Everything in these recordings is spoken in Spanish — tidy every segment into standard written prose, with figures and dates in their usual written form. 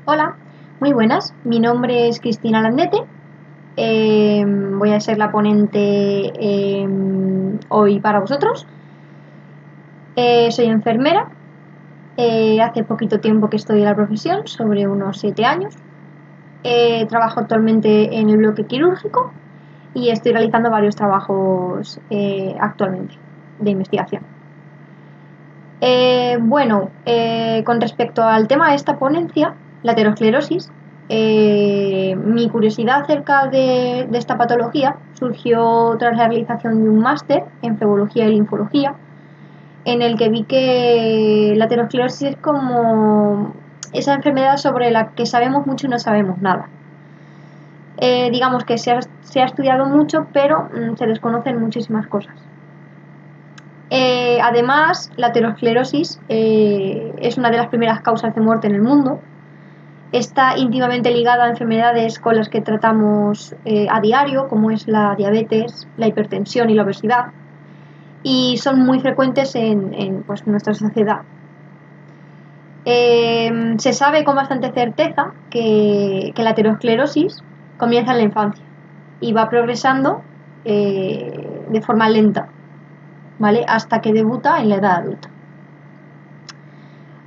Hola, muy buenas. Mi nombre es Cristina Landete. Voy a ser la ponente hoy para vosotros. Soy enfermera. Hace poquito tiempo que estoy en la profesión, sobre unos 7 años. Trabajo actualmente en el bloque quirúrgico y estoy realizando varios trabajos actualmente de investigación. Con respecto al tema de esta ponencia, la aterosclerosis, mi curiosidad acerca de esta patología surgió tras la realización de un máster en febología y linfología, en el que vi que la aterosclerosis es como esa enfermedad sobre la que sabemos mucho y no sabemos nada. Digamos que se ha estudiado mucho, pero se desconocen muchísimas cosas. Además, la aterosclerosis es una de las primeras causas de muerte en el mundo. Está íntimamente ligada a enfermedades con las que tratamos a diario, como es la diabetes, la hipertensión y la obesidad, y son muy frecuentes en nuestra sociedad. Se sabe con bastante certeza que la aterosclerosis comienza en la infancia y va progresando de forma lenta, ¿vale? Hasta que debuta en la edad adulta.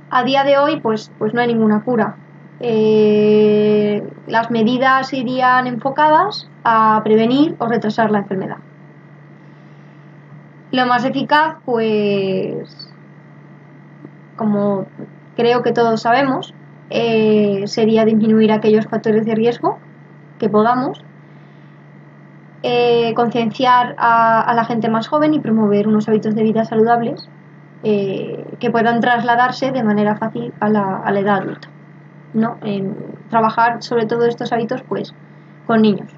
A día de hoy, pues no hay ninguna cura. Las medidas irían enfocadas a prevenir o retrasar la enfermedad. Lo más eficaz, pues, como creo que todos sabemos, sería disminuir aquellos factores de riesgo que podamos, concienciar a la gente más joven y promover unos hábitos de vida saludables que puedan trasladarse de manera fácil a la edad adulta, ¿no? En trabajar sobre todo estos hábitos pues con niños.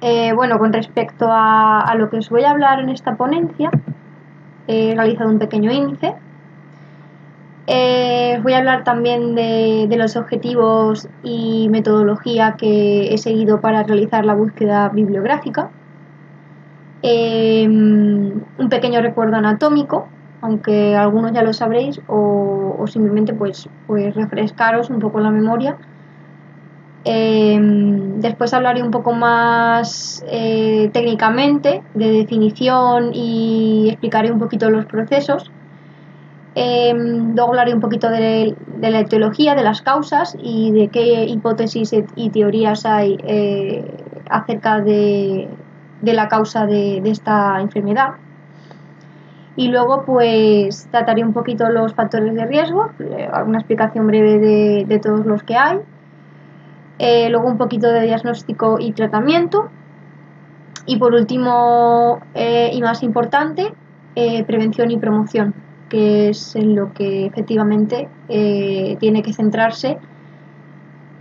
Con respecto a lo que os voy a hablar en esta ponencia, he realizado un pequeño índice. Os voy a hablar también de los objetivos y metodología que he seguido para realizar la búsqueda bibliográfica. Un pequeño recuerdo anatómico, aunque algunos ya lo sabréis, o simplemente pues refrescaros un poco la memoria. Después hablaré un poco más técnicamente de definición y explicaré un poquito los procesos. Luego hablaré un poquito de la etiología, de las causas y de qué hipótesis y teorías hay acerca de la causa de esta enfermedad. Y luego pues trataré un poquito los factores de riesgo, una explicación breve de todos los que hay. Luego un poquito de diagnóstico y tratamiento. Y por último, y más importante, prevención y promoción, que es en lo que efectivamente tiene que centrarse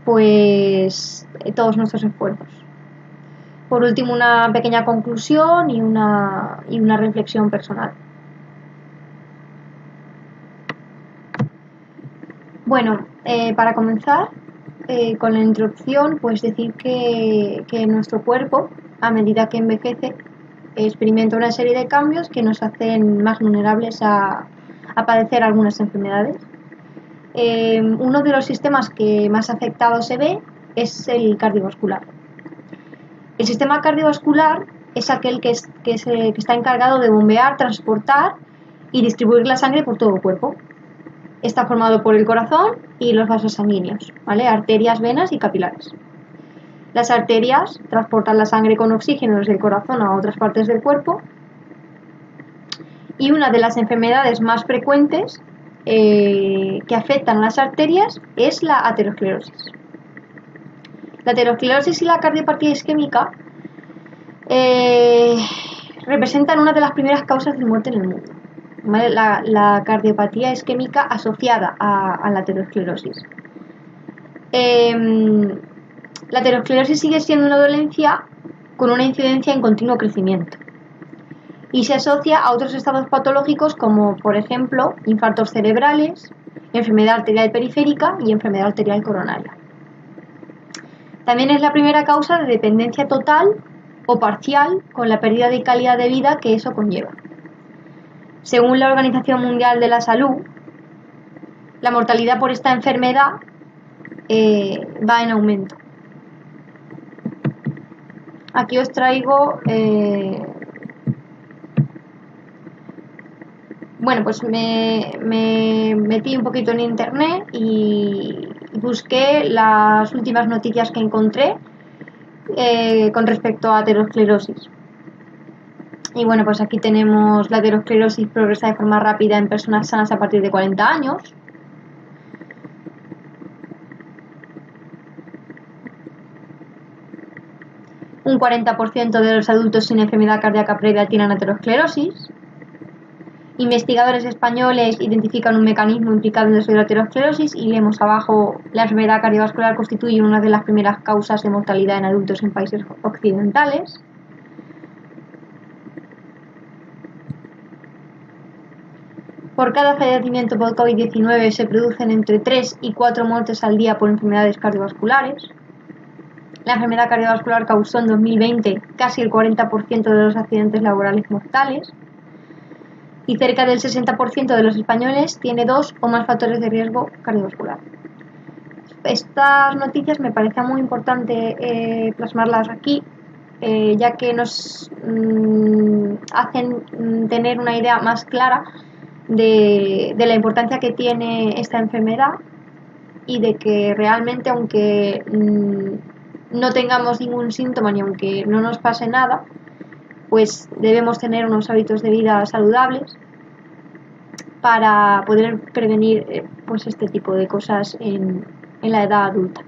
pues todos nuestros esfuerzos. Por último, una pequeña conclusión y una reflexión personal. Bueno, para comenzar con la introducción, pues decir que nuestro cuerpo, a medida que envejece, experimenta una serie de cambios que nos hacen más vulnerables a padecer algunas enfermedades. Uno de los sistemas que más afectado se ve es el cardiovascular. El sistema cardiovascular es aquel que está encargado de bombear, transportar y distribuir la sangre por todo el cuerpo. Está formado por el corazón y los vasos sanguíneos, ¿vale? Arterias, venas y capilares. Las arterias transportan la sangre con oxígeno desde el corazón a otras partes del cuerpo. Y una de las enfermedades más frecuentes que afectan a las arterias es la aterosclerosis. La aterosclerosis y la cardiopatía isquémica representan una de las primeras causas de muerte en el mundo. ¿Vale? La cardiopatía isquémica asociada a la aterosclerosis. La aterosclerosis sigue siendo una dolencia con una incidencia en continuo crecimiento y se asocia a otros estados patológicos como, por ejemplo, infartos cerebrales, enfermedad arterial periférica y enfermedad arterial coronaria. También es la primera causa de dependencia total o parcial con la pérdida de calidad de vida que eso conlleva. Según la Organización Mundial de la Salud, la mortalidad por esta enfermedad va en aumento. Aquí os traigo, bueno, pues me metí un poquito en internet y busqué las últimas noticias que encontré con respecto a aterosclerosis. Y bueno, pues aquí tenemos la aterosclerosis progresa de forma rápida en personas sanas a partir de 40 años. Un 40% de los adultos sin enfermedad cardíaca previa tienen aterosclerosis. Investigadores españoles identifican un mecanismo implicado en la aterosclerosis y leemos abajo: la enfermedad cardiovascular constituye una de las primeras causas de mortalidad en adultos en países occidentales. Por cada fallecimiento por COVID-19 se producen entre 3 y 4 muertes al día por enfermedades cardiovasculares. La enfermedad cardiovascular causó en 2020 casi el 40% de los accidentes laborales mortales y cerca del 60% de los españoles tiene 2 o más factores de riesgo cardiovascular. Estas noticias me parecía muy importante plasmarlas aquí, ya que nos hacen tener una idea más clara de la importancia que tiene esta enfermedad y de que realmente, aunque no tengamos ningún síntoma ni aunque no nos pase nada, pues debemos tener unos hábitos de vida saludables para poder prevenir pues este tipo de cosas en la edad adulta.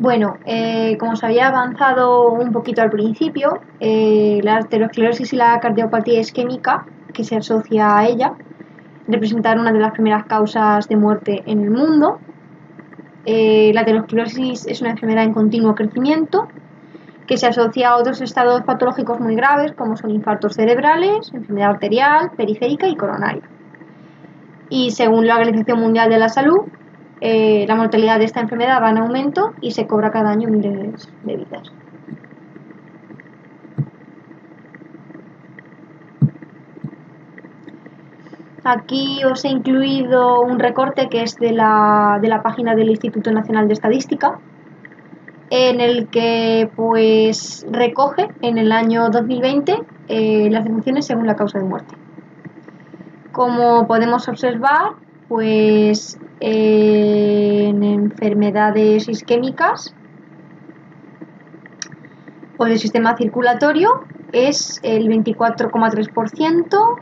Bueno, como os había avanzado un poquito al principio, la aterosclerosis y la cardiopatía isquémica que se asocia a ella representan una de las primeras causas de muerte en el mundo. La aterosclerosis es una enfermedad en continuo crecimiento que se asocia a otros estados patológicos muy graves como son infartos cerebrales, enfermedad arterial, periférica y coronaria. Y según la Organización Mundial de la Salud, la mortalidad de esta enfermedad va en aumento y se cobra cada año miles de vidas. Aquí os he incluido un recorte que es de la página del Instituto Nacional de Estadística, en el que pues recoge en el año 2020 las defunciones según la causa de muerte. Como podemos observar, pues en enfermedades isquémicas o del sistema circulatorio es el 24,3%.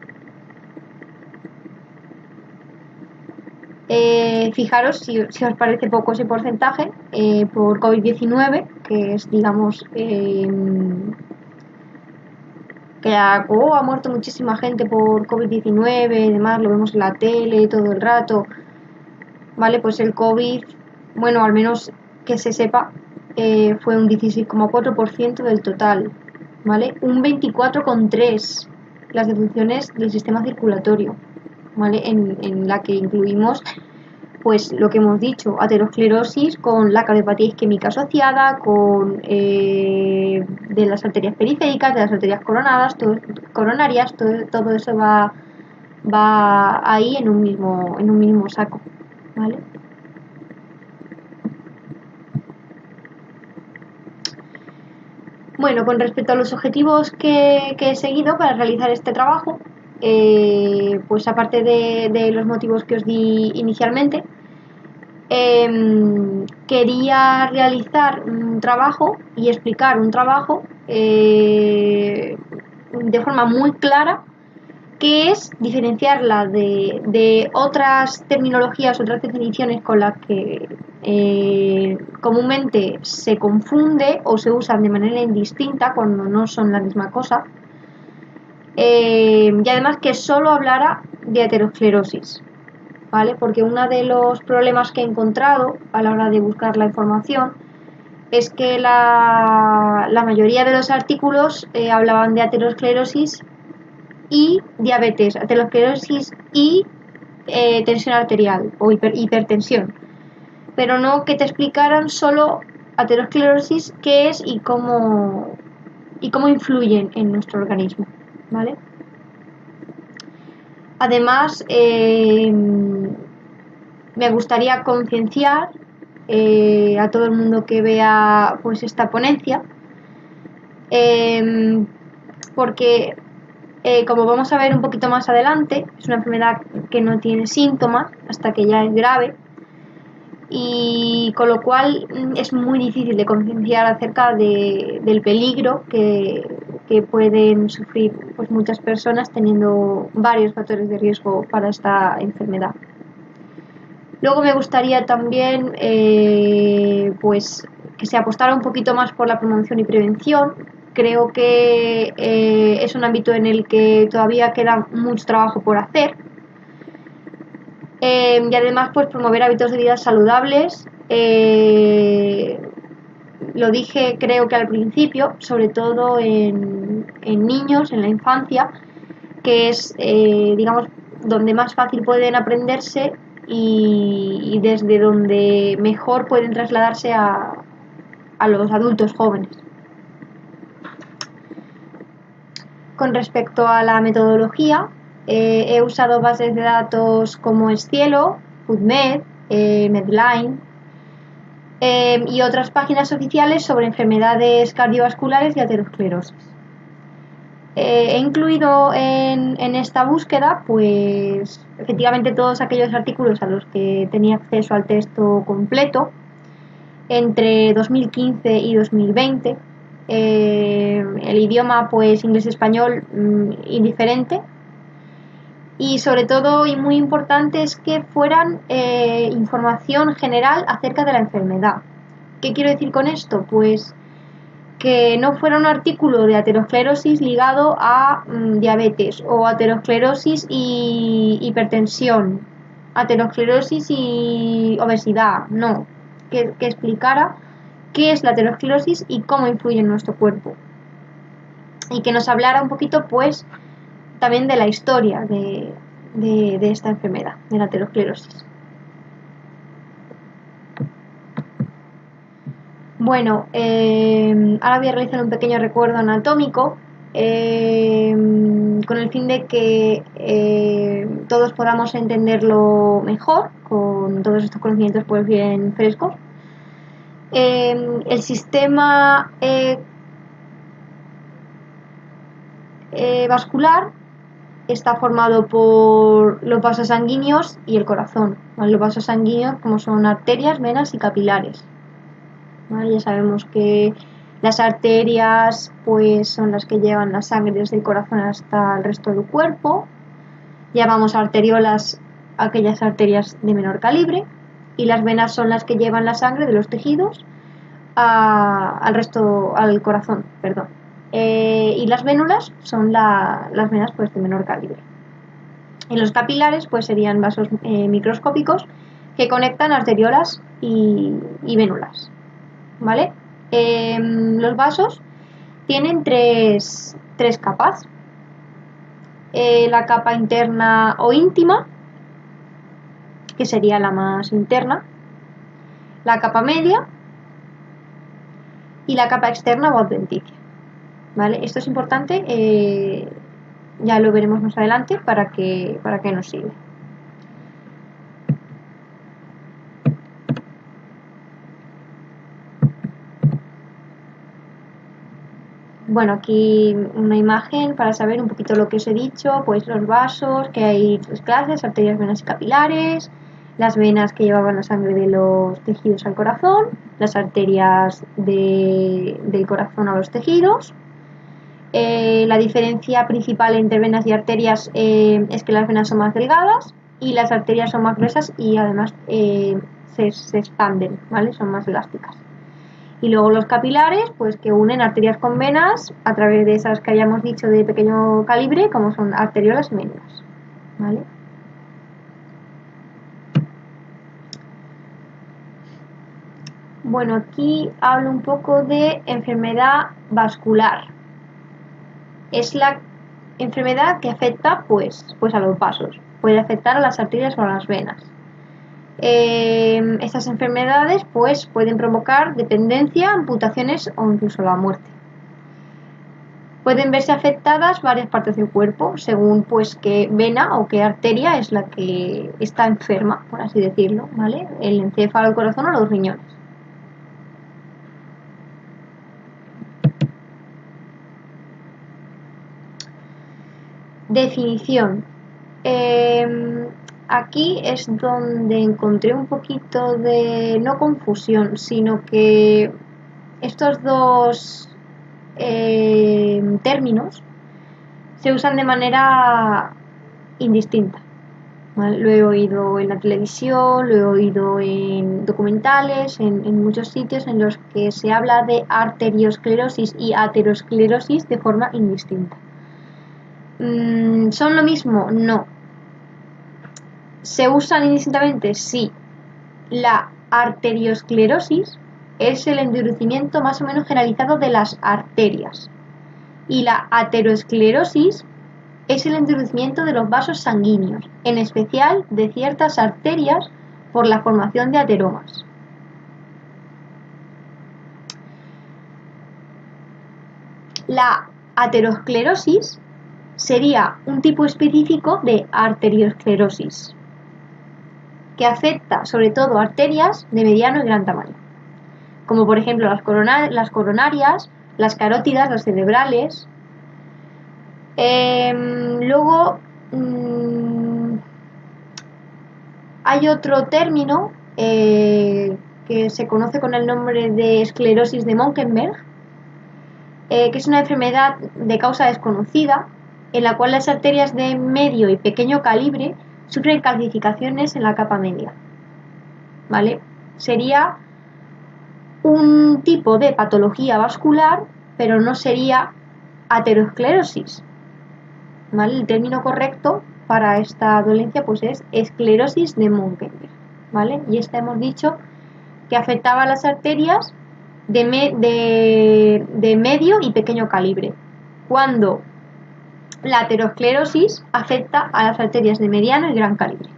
Fijaros si os parece poco ese porcentaje por COVID-19, que es, digamos, que ha muerto muchísima gente por COVID-19, además lo vemos en la tele todo el rato, ¿vale? Pues el COVID, bueno, al menos que se sepa, fue un 16,4% del total, ¿vale? Un 24,3% las defunciones del sistema circulatorio, ¿vale? En la que incluimos pues lo que hemos dicho, aterosclerosis con la cardiopatía isquémica asociada, con de las arterias periféricas, de las arterias coronarias, todo eso va ahí en un mismo saco, ¿vale? Bueno, con respecto a los objetivos que he seguido para realizar este trabajo, pues aparte de los motivos que os di inicialmente, quería realizar un trabajo y explicar un trabajo de forma muy clara, que es diferenciarla de otras terminologías, otras definiciones con las que comúnmente se confunde o se usan de manera indistinta cuando no son la misma cosa, y además que solo hablara de aterosclerosis, ¿vale? Porque uno de los problemas que he encontrado a la hora de buscar la información es que la mayoría de los artículos hablaban de aterosclerosis y diabetes, aterosclerosis y tensión arterial o hipertensión, pero no que te explicaran solo aterosclerosis, qué es y cómo influyen en nuestro organismo, ¿vale? Además, me gustaría concienciar a todo el mundo que vea pues esta ponencia, porque como vamos a ver un poquito más adelante, es una enfermedad que no tiene síntomas hasta que ya es grave, y con lo cual es muy difícil de concienciar acerca del peligro que pueden sufrir pues muchas personas teniendo varios factores de riesgo para esta enfermedad. Luego me gustaría también pues que se apostara un poquito más por la promoción y prevención. Creo que es un ámbito en el que todavía queda mucho trabajo por hacer. Y además pues promover hábitos de vida saludables. Lo dije creo que al principio, sobre todo en niños, en la infancia, que es digamos donde más fácil pueden aprenderse y desde donde mejor pueden trasladarse a los adultos jóvenes. Con respecto a la metodología, he usado bases de datos como Scielo, PubMed, Medline y otras páginas oficiales sobre enfermedades cardiovasculares y aterosclerosis. He incluido en esta búsqueda, pues efectivamente todos aquellos artículos a los que tenía acceso al texto completo entre 2015 y 2020. El idioma, pues inglés-español, indiferente. Y sobre todo, y muy importante, es que fueran información general acerca de la enfermedad. ¿Qué quiero decir con esto? Pues que no fuera un artículo de aterosclerosis ligado a diabetes, o aterosclerosis y hipertensión, aterosclerosis y obesidad, no, que explicara qué es la aterosclerosis y cómo influye en nuestro cuerpo, y que nos hablara un poquito pues también de la historia de esta enfermedad, de la aterosclerosis. Bueno, ahora voy a realizar un pequeño recuerdo anatómico con el fin de que todos podamos entenderlo mejor, con todos estos conocimientos pues bien frescos. El sistema vascular está formado por los vasos sanguíneos y el corazón. ¿Vale? Los vasos sanguíneos como son arterias, venas y capilares. ¿Vale? Ya sabemos que las arterias pues son las que llevan la sangre desde el corazón hasta el resto del cuerpo. Llamamos arteriolas aquellas arterias de menor calibre, y las venas son las que llevan la sangre de los tejidos al corazón, perdón. Y las vénulas son las venas pues de menor calibre. Y los capilares pues serían vasos microscópicos que conectan arteriolas y vénulas. ¿Vale? Los vasos tienen tres capas. La capa interna o íntima, que sería la más interna, la capa media y la capa externa o adventicia. ¿Vale? Esto es importante, ya lo veremos más adelante para que nos siga. Bueno, aquí una imagen para saber un poquito lo que os he dicho, pues los vasos, que hay tres clases, arterias, venas y capilares, las venas que llevaban la sangre de los tejidos al corazón, las arterias del corazón a los tejidos. La diferencia principal entre venas y arterias es que las venas son más delgadas y las arterias son más gruesas y además se expanden, ¿vale? Son más elásticas. Y luego los capilares, pues que unen arterias con venas a través de esas que habíamos dicho de pequeño calibre, como son arteriolas y vénulas, ¿vale? Bueno, aquí hablo un poco de enfermedad vascular. Es la enfermedad que afecta pues a los vasos. Puede afectar a las arterias o a las venas. Estas enfermedades pues pueden provocar dependencia, amputaciones o incluso la muerte. Pueden verse afectadas varias partes del cuerpo, según pues qué vena o qué arteria es la que está enferma, por así decirlo, ¿vale? El encéfalo, el corazón o los riñones. Definición. Aquí es donde encontré un poquito de, no confusión, sino que estos dos términos se usan de manera indistinta. ¿Vale? Lo he oído en la televisión, lo he oído en documentales, en muchos sitios en los que se habla de arteriosclerosis y aterosclerosis de forma indistinta. ¿Son lo mismo? No. ¿Se usan indistintamente? Sí. La arteriosclerosis es el endurecimiento más o menos generalizado de las arterias y la aterosclerosis es el endurecimiento de los vasos sanguíneos, en especial de ciertas arterias por la formación de ateromas. La aterosclerosis sería un tipo específico de arteriosclerosis que afecta sobre todo arterias de mediano y gran tamaño, como por ejemplo las coronarias, las carótidas, las cerebrales. Luego hay otro término que se conoce con el nombre de esclerosis de Monkenberg, que es una enfermedad de causa desconocida en la cual las arterias de medio y pequeño calibre sufren calcificaciones en la capa media. ¿Vale? Sería un tipo de patología vascular, pero no sería aterosclerosis. ¿Vale? El término correcto para esta dolencia pues es esclerosis de Monkenberg, ¿vale? Y esta hemos dicho que afectaba a las arterias de medio y pequeño calibre, cuando la aterosclerosis afecta a las arterias de mediano y gran calibre.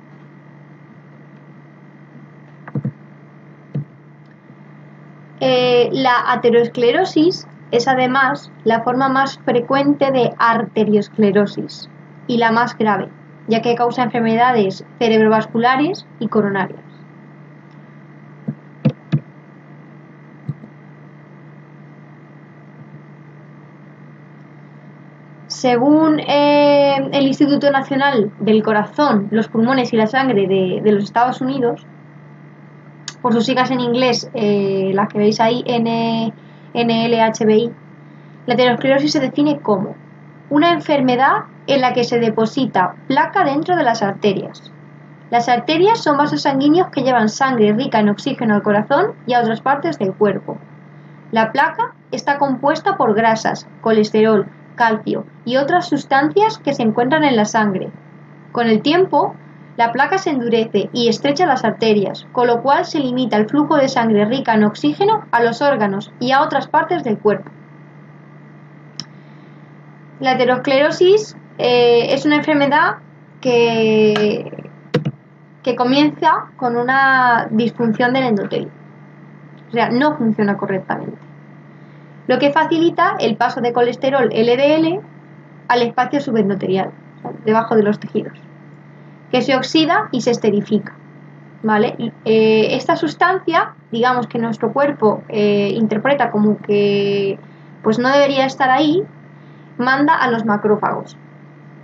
La aterosclerosis es además la forma más frecuente de arteriosclerosis y la más grave, ya que causa enfermedades cerebrovasculares y coronarias. Según el Instituto Nacional del Corazón, los Pulmones y la Sangre de los Estados Unidos, por sus siglas en inglés, las que veis ahí, NLHBI, la aterosclerosis se define como una enfermedad en la que se deposita placa dentro de las arterias. Las arterias son vasos sanguíneos que llevan sangre rica en oxígeno al corazón y a otras partes del cuerpo. La placa está compuesta por grasas, colesterol, calcio y otras sustancias que se encuentran en la sangre. Con el tiempo, la placa se endurece y estrecha las arterias, con lo cual se limita el flujo de sangre rica en oxígeno a los órganos y a otras partes del cuerpo. La aterosclerosis es una enfermedad que comienza con una disfunción del endotelio. O sea, no funciona correctamente, lo que facilita el paso de colesterol LDL al espacio subendotelial, o sea, debajo de los tejidos, que se oxida y se esterifica. ¿Vale? Esta sustancia, digamos que nuestro cuerpo interpreta como que pues no debería estar ahí, manda a los macrófagos.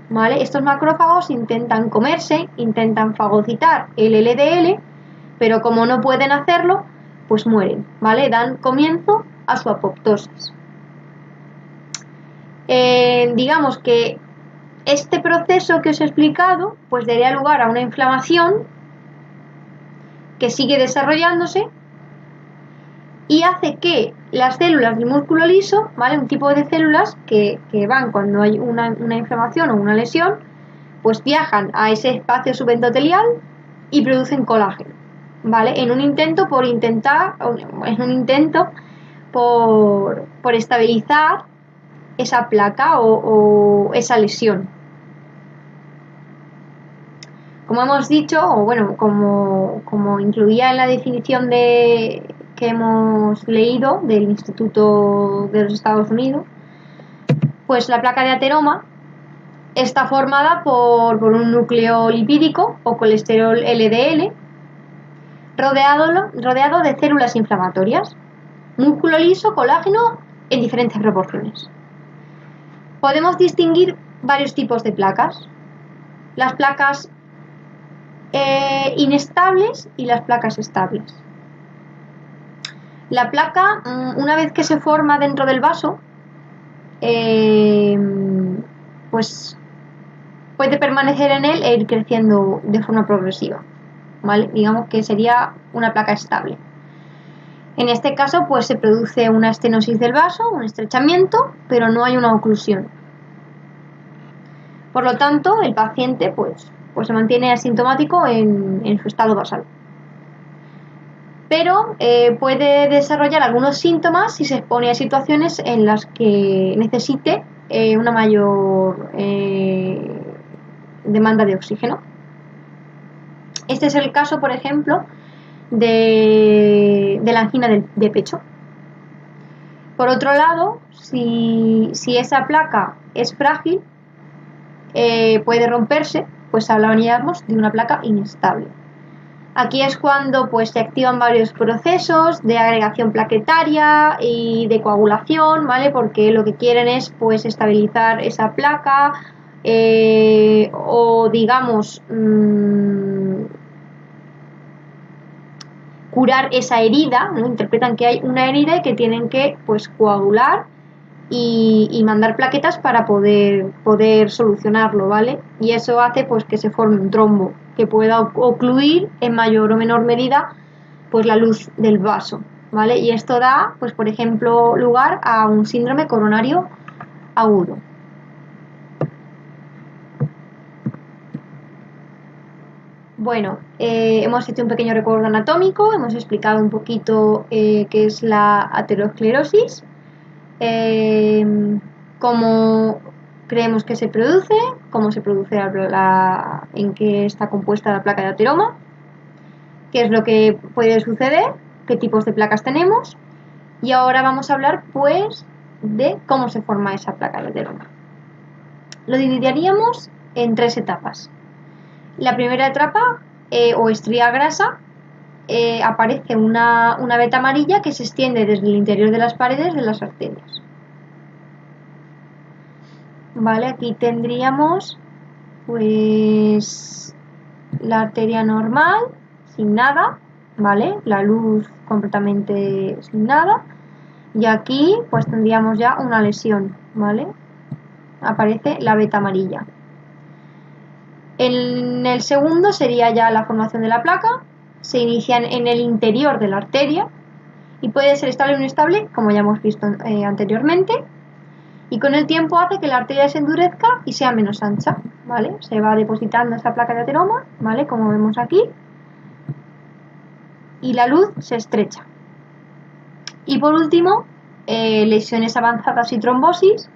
¿Vale? Estos macrófagos intentan comerse, intentan fagocitar el LDL, pero como no pueden hacerlo, pues mueren, ¿vale? Dan comienzo a su apoptosis. Digamos que este proceso que os he explicado, pues daría lugar a una inflamación que sigue desarrollándose y hace que las células del músculo liso, ¿vale? Un tipo de células que van cuando hay una inflamación o una lesión, pues viajan a ese espacio subendotelial y producen colágeno, ¿vale? En un intento por estabilizar esa placa o esa lesión. Como hemos dicho, o bueno, como incluía en la definición que hemos leído del Instituto de los Estados Unidos, Pues la placa de ateroma está formada por un núcleo lipídico o colesterol LDL rodeado de células inflamatorias, músculo liso, colágeno en diferentes proporciones. Podemos distinguir varios tipos de placas. Las placas inestables y las placas estables. La placa, una vez que se forma dentro del vaso, pues puede permanecer en él e ir creciendo de forma progresiva, ¿vale? Digamos que sería una placa estable. En este caso, pues se produce una estenosis del vaso, un estrechamiento, pero no hay una oclusión. Por lo tanto, el paciente pues se mantiene asintomático en su estado basal. Pero puede desarrollar algunos síntomas si se expone a situaciones en las que necesite una mayor demanda de oxígeno. Este es el caso, por ejemplo, de la angina de pecho. Por otro lado, si esa placa es frágil, puede romperse, pues hablaríamos de una placa inestable. Aquí es cuando pues se activan varios procesos de agregación plaquetaria y de coagulación, ¿vale? Porque lo que quieren es pues estabilizar esa placa o digamos curar esa herida, ¿no? Interpretan que hay una herida y que tienen que pues coagular y mandar plaquetas para poder solucionarlo, ¿vale? Y eso hace pues que se forme un trombo que pueda ocluir en mayor o menor medida pues la luz del vaso, ¿vale? Y esto da, pues por ejemplo, lugar a un síndrome coronario agudo. Bueno, hemos hecho un pequeño recuerdo anatómico, hemos explicado un poquito qué es la aterosclerosis, cómo creemos que se produce, cómo se produce en qué está compuesta la placa de ateroma, qué es lo que puede suceder, qué tipos de placas tenemos, y ahora vamos a hablar pues de cómo se forma esa placa de ateroma. Lo dividiríamos en 3 etapas. La primera etapa o estría grasa, aparece una veta amarilla que se extiende desde el interior de las paredes de las arterias. Vale, aquí tendríamos pues la arteria normal, sin nada, ¿vale? La luz completamente sin nada. Y aquí pues tendríamos ya una lesión, ¿vale? Aparece la veta amarilla. En el segundo sería ya la formación de la placa, se inicia en el interior de la arteria y puede ser estable o inestable, como ya hemos visto anteriormente, y con el tiempo hace que la arteria se endurezca y sea menos ancha, ¿vale? Se va depositando esta placa de ateroma, ¿vale? Como vemos aquí, y la luz se estrecha. Y por último, lesiones avanzadas y trombosis.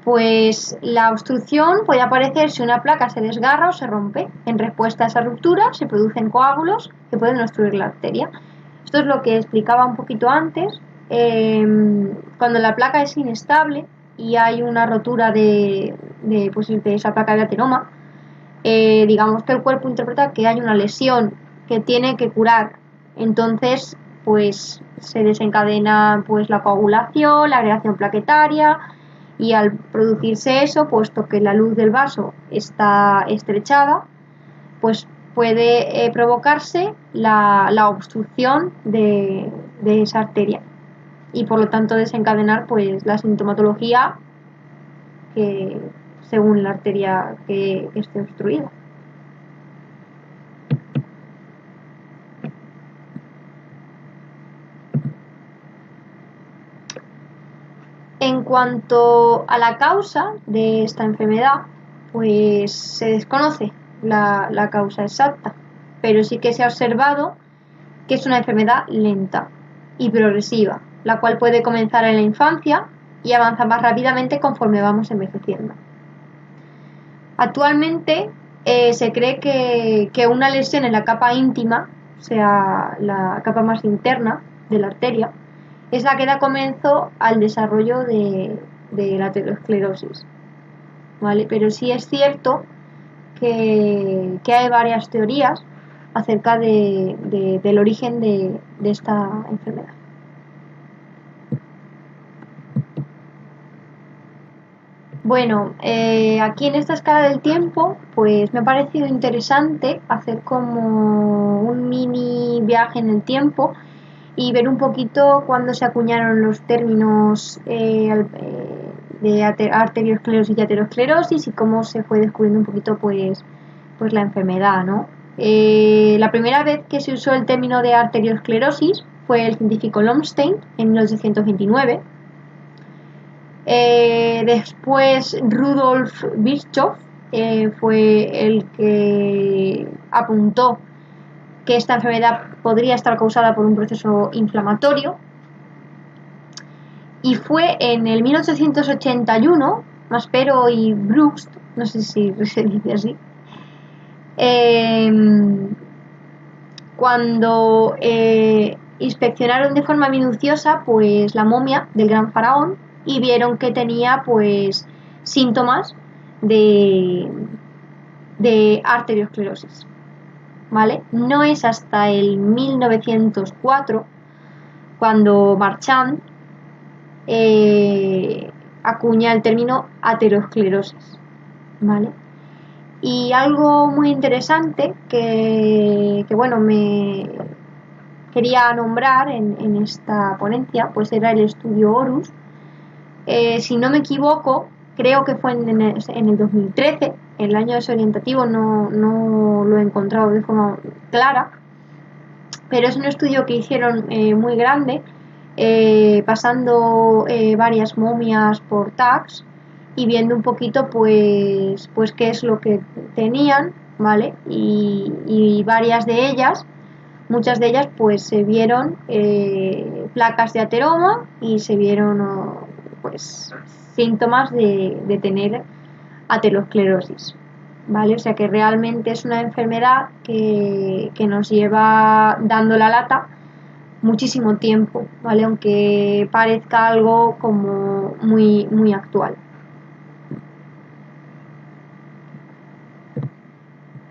Pues la obstrucción puede aparecer si una placa se desgarra o se rompe. En respuesta a esa ruptura se producen coágulos que pueden obstruir la arteria. Esto es lo que explicaba un poquito antes. Cuando la placa es inestable y hay una rotura de esa placa de ateroma, digamos que el cuerpo interpreta que hay una lesión que tiene que curar. Entonces, pues se desencadena pues la coagulación, la agregación plaquetaria. Y al producirse eso, puesto que la luz del vaso está estrechada, pues puede provocarse la obstrucción de esa arteria y por lo tanto desencadenar pues la sintomatología que según la arteria que esté obstruida. En cuanto a la causa de esta enfermedad, pues se desconoce la causa exacta, pero sí que se ha observado que es una enfermedad lenta y progresiva, la cual puede comenzar en la infancia y avanza más rápidamente conforme vamos envejeciendo. Actualmente se cree que una lesión en la capa íntima, o sea, la capa más interna de la arteria, es la que da comienzo al desarrollo de de la aterosclerosis, ¿vale? Pero sí es cierto que hay varias teorías acerca del origen de esta enfermedad. Bueno, aquí en esta escala del tiempo, pues me ha parecido interesante hacer como un mini viaje en el tiempo y ver un poquito cuándo se acuñaron los términos de arteriosclerosis y aterosclerosis y cómo se fue descubriendo un poquito pues la enfermedad, ¿no? La primera vez que se usó el término de arteriosclerosis fue el científico Lomstein en 1829. Después Rudolf Virchow fue el que apuntó que esta enfermedad podría estar causada por un proceso inflamatorio. Y fue en el 1881, Maspero y Brooks, no sé si se dice así, cuando inspeccionaron de forma minuciosa pues la momia del gran faraón y vieron que tenía pues síntomas de arteriosclerosis, ¿vale? No es hasta el 1904 cuando Marchand acuña el término aterosclerosis, ¿vale? Y algo muy interesante que bueno, me quería nombrar en esta ponencia, pues era el estudio Horus. Si no me equivoco, creo que fue en el 2013, el año desorientativo, no lo he encontrado de forma clara, pero es un estudio que hicieron muy grande, pasando varias momias por tags y viendo un poquito pues qué es lo que tenían, ¿vale? Y varias de ellas, muchas de ellas pues se vieron placas de ateroma y se vieron pues síntomas de tener aterosclerosis, ¿vale? O sea que realmente es una enfermedad que nos lleva dando la lata muchísimo tiempo, ¿vale? Aunque parezca algo como muy, muy actual.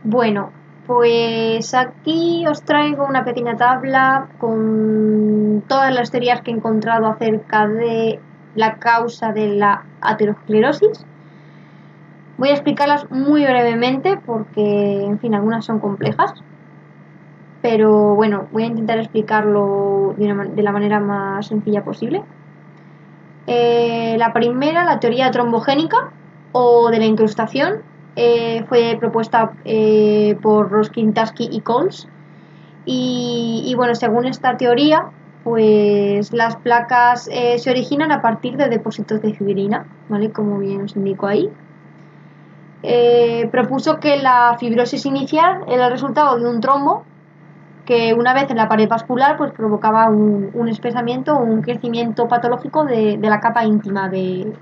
Bueno, pues aquí os traigo una pequeña tabla con todas las teorías que he encontrado acerca de la causa de la aterosclerosis. Voy a explicarlas muy brevemente porque, en fin, algunas son complejas, pero bueno, voy a intentar explicarlo de la manera más sencilla posible. La primera, la teoría trombogénica o de la incrustación, fue propuesta por Roskin, Tasky y Coles. Y bueno, según esta teoría, pues las placas se originan a partir de depósitos de fibrina, ¿vale? Como bien os indico ahí. Propuso que la fibrosis inicial era el resultado de un trombo que una vez en la pared vascular pues provocaba un espesamiento o un crecimiento patológico de la capa íntima del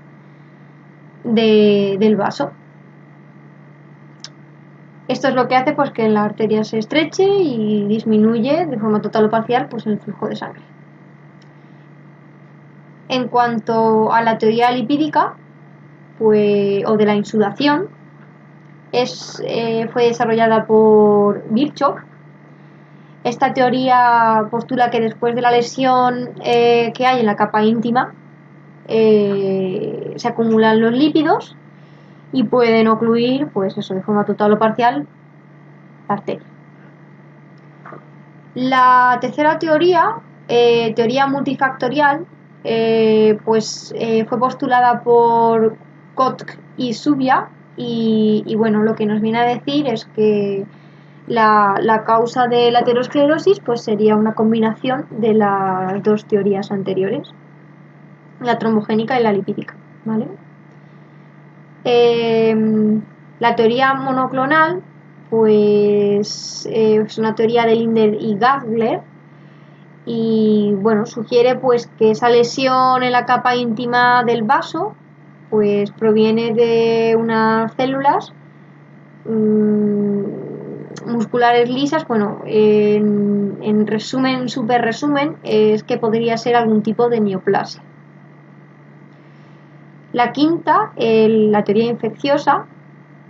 vaso. Esto es lo que hace pues que la arteria se estreche y disminuye de forma total o parcial pues el flujo de sangre. En cuanto a la teoría lipídica pues, o de la insudación, fue desarrollada por Virchow. Esta teoría postula que después de la lesión que hay en la capa íntima se acumulan los lípidos y pueden ocluir, pues eso, de forma total o parcial, la arteria. La tercera teoría, teoría multifactorial, fue postulada por Koch y Subia y bueno, lo que nos viene a decir es que la causa de la aterosclerosis pues sería una combinación de las dos teorías anteriores, la trombogénica y la lipídica, ¿vale? La teoría monoclonal pues es una teoría de Linder y Gabler y bueno, sugiere pues que esa lesión en la capa íntima del vaso pues proviene de unas células musculares lisas. Bueno, en resumen, súper resumen, es que podría ser algún tipo de neoplasia. La quinta, la teoría infecciosa,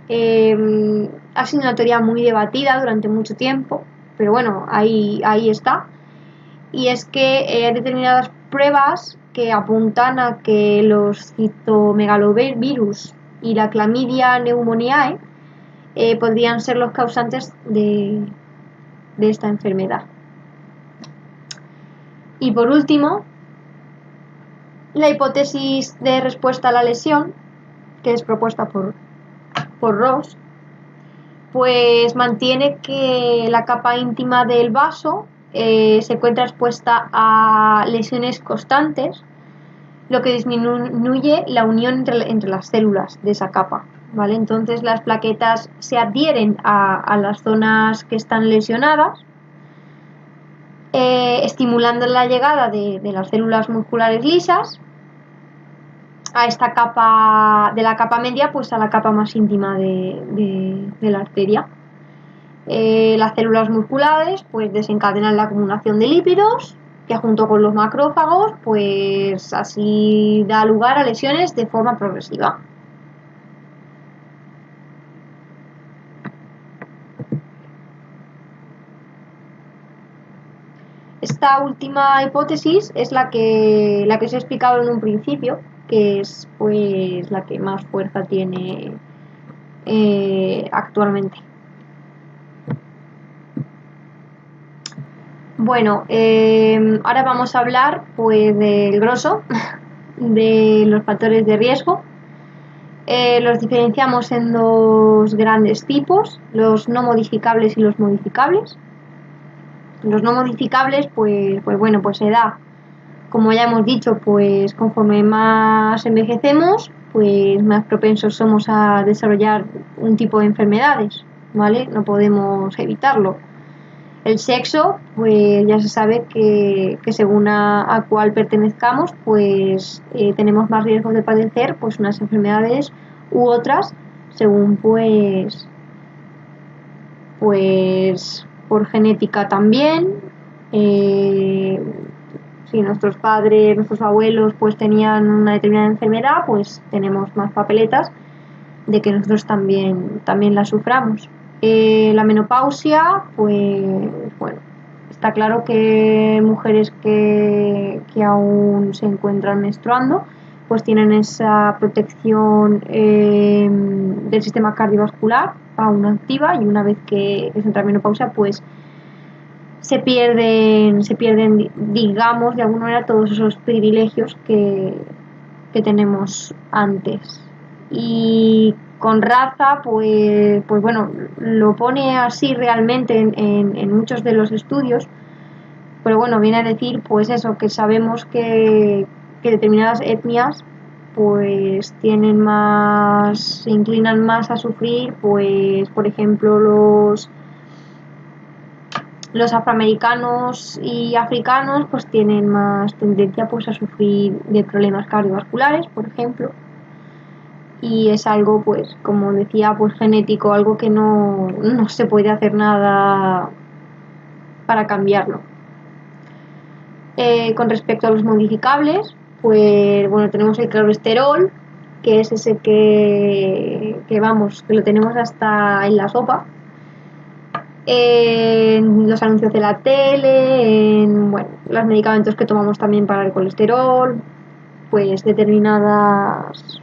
ha sido una teoría muy debatida durante mucho tiempo, pero bueno, ahí está. Y es que hay determinadas pruebas que apuntan a que los citomegalovirus y la clamidia pneumoniae podrían ser los causantes de esta enfermedad. Y por último, la hipótesis de respuesta a la lesión, que es propuesta por Ross, pues mantiene que la capa íntima del vaso se encuentra expuesta a lesiones constantes, lo que disminuye la unión entre las células de esa capa, ¿vale? Entonces las plaquetas se adhieren a las zonas que están lesionadas, estimulando la llegada de las células musculares lisas a esta capa, de la capa media pues a la capa más íntima de la arteria. Las células musculares pues desencadenan la acumulación de lípidos, que junto con los macrófagos pues así da lugar a lesiones de forma progresiva. Esta última hipótesis es la que os he explicado en un principio, que es pues la que más fuerza tiene actualmente. Bueno, ahora vamos a hablar pues del grosso de los factores de riesgo. Los diferenciamos en dos grandes tipos, los no modificables y los modificables. Los no modificables, pues bueno, pues se da, como ya hemos dicho, pues conforme más envejecemos, pues más propensos somos a desarrollar un tipo de enfermedades, ¿vale? No podemos evitarlo. El sexo, pues ya se sabe que según a cuál pertenezcamos, pues tenemos más riesgos de padecer pues unas enfermedades u otras, según pues por genética también. Si nuestros padres, nuestros abuelos pues tenían una determinada enfermedad, pues tenemos más papeletas de que nosotros también la suframos. La menopausia, pues bueno, está claro que mujeres que aún se encuentran menstruando pues tienen esa protección del sistema cardiovascular aún activa, y una vez que entra en menopausia pues se pierden, digamos, de alguna manera todos esos privilegios que tenemos antes. Y con raza, pues bueno, lo pone así realmente en muchos de los estudios, pero bueno, viene a decir pues eso, que sabemos que determinadas etnias pues tienen más, se inclinan más a sufrir, pues por ejemplo los afroamericanos y africanos pues tienen más tendencia pues a sufrir de problemas cardiovasculares, por ejemplo, y es algo pues como decía pues genético, algo que no se puede hacer nada para cambiarlo. Con respecto a los modificables, pues bueno, tenemos el colesterol, que es ese que vamos, que lo tenemos hasta en la sopa, en los anuncios de la tele, en bueno, los medicamentos que tomamos también para el colesterol, pues determinadas,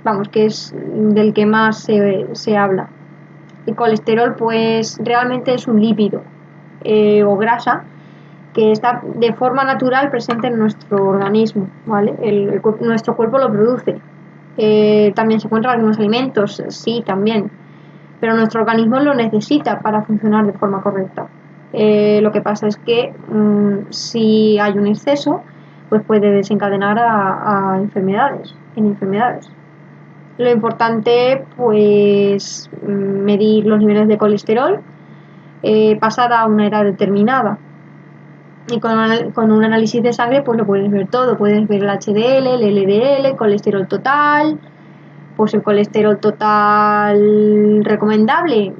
vamos, que es del que más se habla. El colesterol pues realmente es un lípido o grasa que está de forma natural presente en nuestro organismo, ¿vale? Nuestro cuerpo lo produce. También se encuentra en algunos alimentos, sí, también, pero nuestro organismo lo necesita para funcionar de forma correcta. Lo que pasa es que si hay un exceso, pues puede desencadenar a enfermedades. Lo importante, pues, medir los niveles de colesterol pasada a una edad determinada. Y con un análisis de sangre, pues lo puedes ver todo. Puedes ver el HDL, el LDL, el colesterol total. Pues el colesterol total recomendable,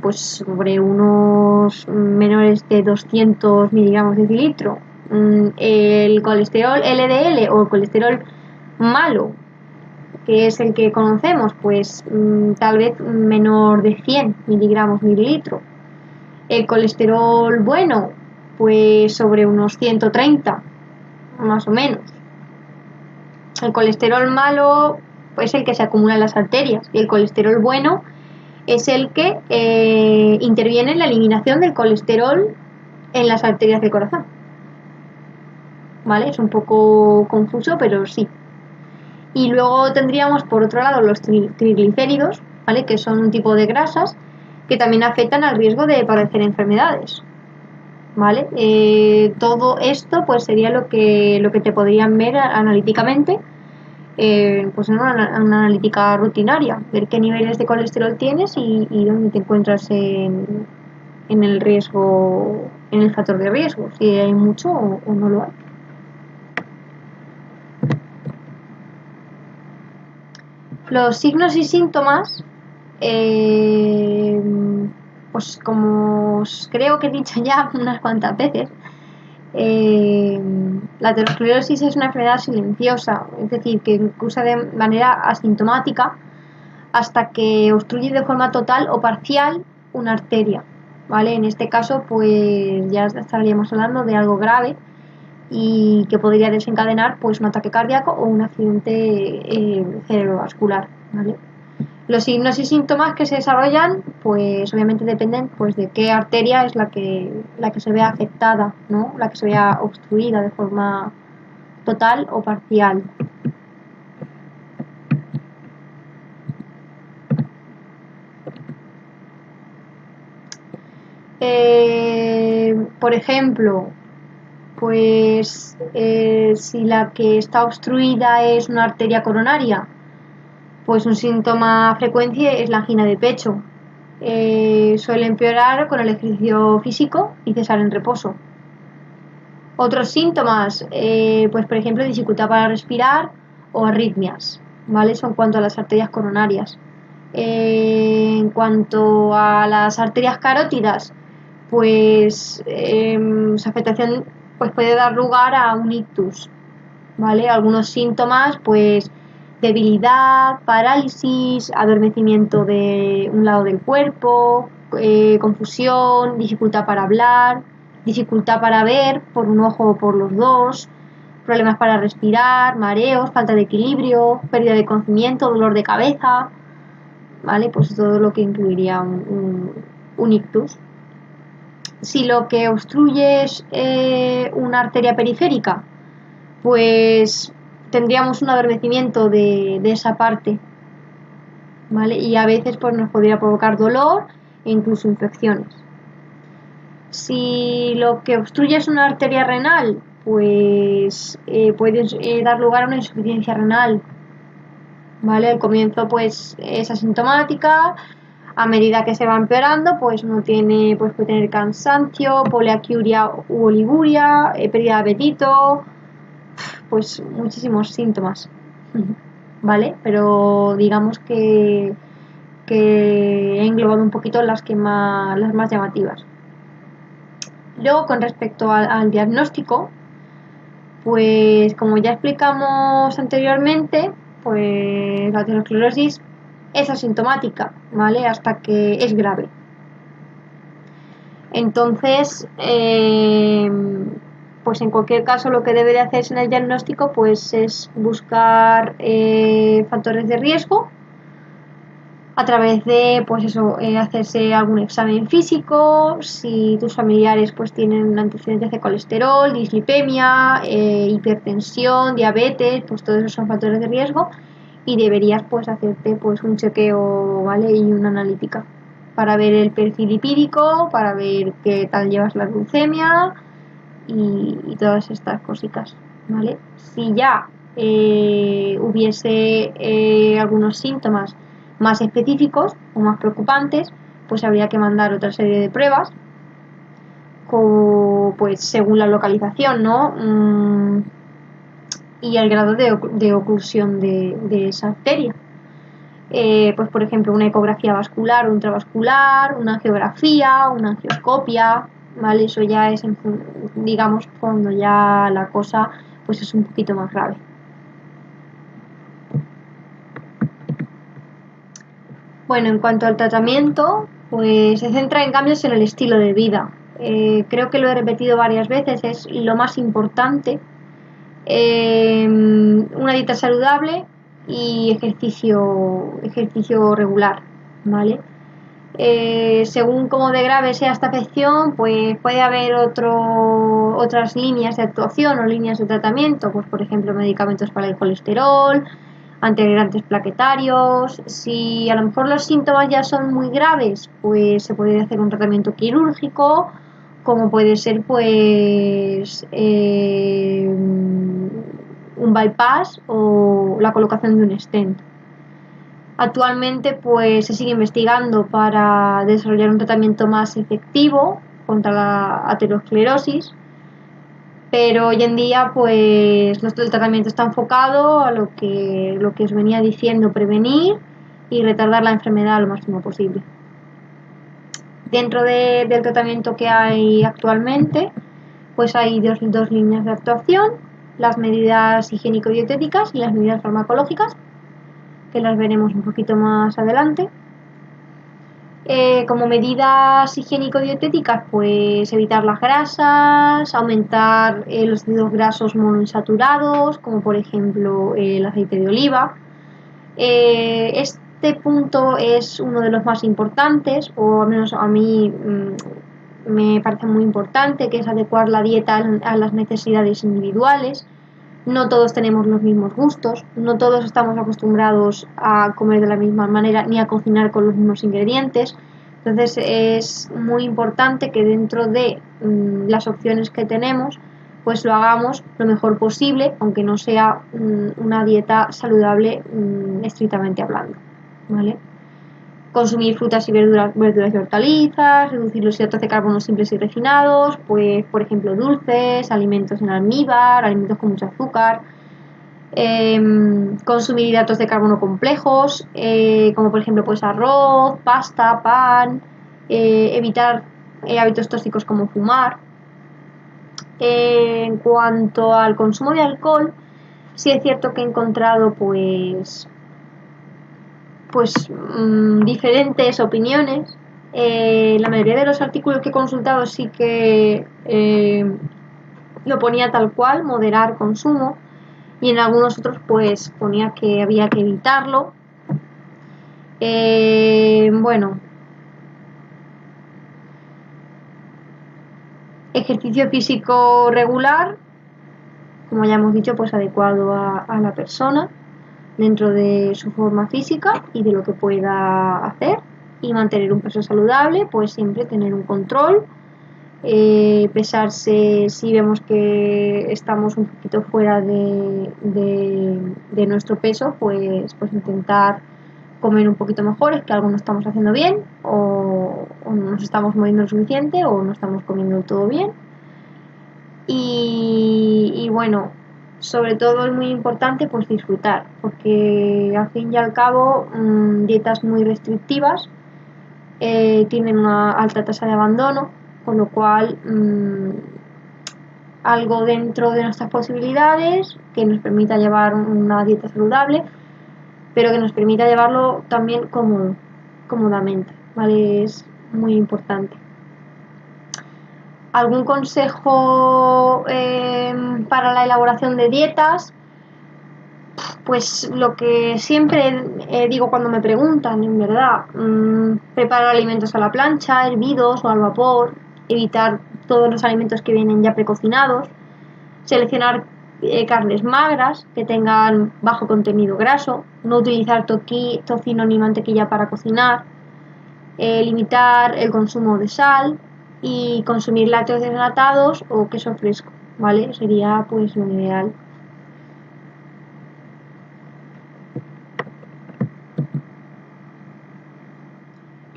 pues sobre unos menores de 200 miligramos de decilitro, El colesterol LDL o el colesterol malo, que es el que conocemos, pues tal vez menor de 100 miligramos mililitro. El colesterol bueno, pues sobre unos 130, más o menos. El colesterol malo es el que se acumula en las arterias y el colesterol bueno es el que interviene en la eliminación del colesterol en las arterias del corazón. ¿Vale? Es un poco confuso, pero sí. Y luego tendríamos por otro lado los triglicéridos, ¿vale? Que son un tipo de grasas que también afectan al riesgo de padecer enfermedades. ¿Vale? Todo esto pues sería lo que te podrían ver analíticamente, pues en una analítica rutinaria, ver qué niveles de colesterol tienes y dónde te encuentras en el riesgo, en el factor de riesgo, si hay mucho o no lo hay. Los signos y síntomas, pues como creo que he dicho ya unas cuantas veces, la aterosclerosis es una enfermedad silenciosa, es decir, que cursa de manera asintomática hasta que obstruye de forma total o parcial una arteria, ¿vale? En este caso, pues ya estaríamos hablando de algo grave y que podría desencadenar pues un ataque cardíaco o un accidente cerebrovascular, ¿vale? Los signos y síntomas que se desarrollan, pues obviamente dependen pues de qué arteria es la que se vea afectada, ¿no? La que se vea obstruida de forma total o parcial. Por ejemplo, pues si la que está obstruida es una arteria coronaria, pues un síntoma frecuente es la angina de pecho. Suele empeorar con el ejercicio físico y cesar en reposo. Otros síntomas, pues por ejemplo dificultad para respirar o arritmias, ¿vale? Eso en cuanto a las arterias coronarias. En cuanto a las arterias carótidas, pues su afectación pues puede dar lugar a un ictus, ¿vale? Algunos síntomas, pues debilidad, parálisis, adormecimiento de un lado del cuerpo, confusión, dificultad para hablar, dificultad para ver por un ojo o por los dos, problemas para respirar, mareos, falta de equilibrio, pérdida de conocimiento, dolor de cabeza, ¿vale? Pues todo lo que incluiría un ictus. Si lo que obstruye es una arteria periférica, pues tendríamos un adormecimiento de esa parte, ¿vale? Y a veces pues nos podría provocar dolor e incluso infecciones. Si lo que obstruye es una arteria renal, pues puede dar lugar a una insuficiencia renal, ¿vale? Al comienzo pues es asintomática, a medida que se va empeorando pues uno puede tener cansancio, poliaquiuria u oliguria, pérdida de apetito, pues muchísimos síntomas, ¿vale? Pero digamos que he englobado un poquito las más llamativas. Luego, con respecto al diagnóstico, pues como ya explicamos anteriormente, pues la aterosclerosis es asintomática, ¿vale? Hasta que es grave. Entonces, pues en cualquier caso lo que debe de hacerse en el diagnóstico pues es buscar factores de riesgo a través de pues eso, hacerse algún examen físico, si tus familiares pues tienen antecedentes de colesterol, dislipemia, hipertensión, diabetes, pues todos esos son factores de riesgo y deberías pues hacerte pues un chequeo, ¿vale? Y una analítica para ver el perfil lipídico, para ver qué tal llevas la glucemia y todas estas cositas, ¿vale? Si ya hubiese algunos síntomas más específicos o más preocupantes, pues habría que mandar otra serie de pruebas, pues según la localización, ¿no? Y el grado de oclusión de esa arteria. Pues por ejemplo una ecografía vascular o intravascular, una angiografía, una angioscopia, ¿vale? Eso ya es, digamos, cuando ya la cosa pues es un poquito más grave. Bueno, en cuanto al tratamiento, pues se centra en cambios en el estilo de vida. Creo que lo he repetido varias veces, es lo más importante. Una dieta saludable y ejercicio regular, ¿vale? Según cómo de grave sea esta afección, pues puede haber otras líneas de actuación o líneas de tratamiento, pues por ejemplo medicamentos para el colesterol, antiagregantes plaquetarios. Si a lo mejor los síntomas ya son muy graves, pues se puede hacer un tratamiento quirúrgico, como puede ser pues un bypass o la colocación de un stent. Actualmente pues se sigue investigando para desarrollar un tratamiento más efectivo contra la aterosclerosis, pero hoy en día pues el tratamiento está enfocado a lo que os venía diciendo, prevenir y retardar la enfermedad lo máximo posible. Dentro del tratamiento que hay actualmente, pues hay dos líneas de actuación: las medidas higiénico-dietéticas y las medidas farmacológicas, que las veremos un poquito más adelante. Como medidas higiénico-dietéticas, pues evitar las grasas, aumentar los ácidos grasos monoinsaturados, como por ejemplo el aceite de oliva. Este punto es uno de los más importantes, o al menos a mí me parece muy importante, que es adecuar la dieta a las necesidades individuales. No todos tenemos los mismos gustos, no todos estamos acostumbrados a comer de la misma manera ni a cocinar con los mismos ingredientes. Entonces es muy importante que dentro de las opciones que tenemos, pues lo hagamos lo mejor posible, aunque no sea una dieta saludable estrictamente hablando, ¿vale? Consumir frutas y verduras y hortalizas, reducir los hidratos de carbono simples y refinados, pues por ejemplo dulces, alimentos en almíbar, alimentos con mucho azúcar, consumir hidratos de carbono complejos, como por ejemplo pues arroz, pasta, pan, evitar hábitos tóxicos como fumar. En cuanto al consumo de alcohol, sí es cierto que he encontrado pues diferentes opiniones. La mayoría de los artículos que he consultado sí que lo ponía tal cual, moderar consumo, y en algunos otros pues ponía que había que evitarlo. Bueno, ejercicio físico regular, como ya hemos dicho, pues adecuado a la persona dentro de su forma física y de lo que pueda hacer, y mantener un peso saludable, pues siempre tener un control, pesarse si vemos que estamos un poquito fuera de nuestro peso, pues intentar comer un poquito mejor, es que algo no estamos haciendo bien, o no nos estamos moviendo lo suficiente, o no estamos comiendo todo bien. Y bueno, sobre todo es muy importante pues disfrutar, porque al fin y al cabo dietas muy restrictivas tienen una alta tasa de abandono, con lo cual algo dentro de nuestras posibilidades que nos permita llevar una dieta saludable, pero que nos permita llevarlo también cómodamente, ¿vale? Es muy importante. ¿Algún consejo para la elaboración de dietas? Pues lo que siempre digo cuando me preguntan, en verdad, preparar alimentos a la plancha, hervidos o al vapor, evitar todos los alimentos que vienen ya precocinados, seleccionar carnes magras que tengan bajo contenido graso, no utilizar tocino ni mantequilla para cocinar, limitar el consumo de sal y consumir lácteos desnatados o queso fresco, ¿vale? Sería pues lo ideal.